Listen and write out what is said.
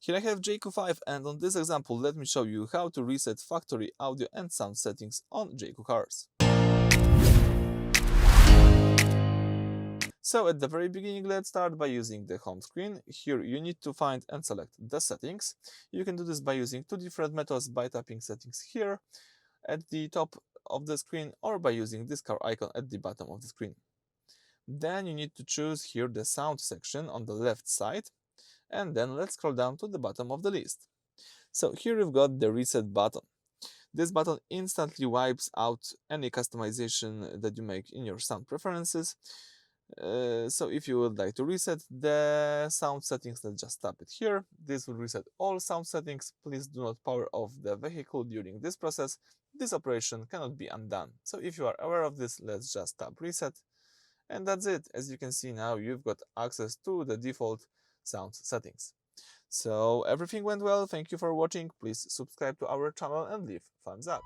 Here I have Jaecoo 5, and on this example let me show you how to reset factory audio and sound settings on Jaecoo cars. So at the very beginning, let's start by using the home screen. Here you need to find and select the settings. You can do this by using two different methods, by tapping settings here at the top of the screen or by using this car icon at the bottom of the screen. Then you need to choose here the sound section on the left side, and then let's scroll down to the bottom of the list. So here you've got the reset button. This button instantly wipes out any customization that you make in your sound preferences. So if you would like to reset the sound settings, let's just tap it here. This will reset all sound settings. Please do not power off the vehicle during this process. This operation cannot be undone. So if you are aware of this, let's just tap reset. And that's it. As you can see now, you've got access to the default sound settings. So everything went well. Thank you for watching. Please subscribe to our channel and leave thumbs up.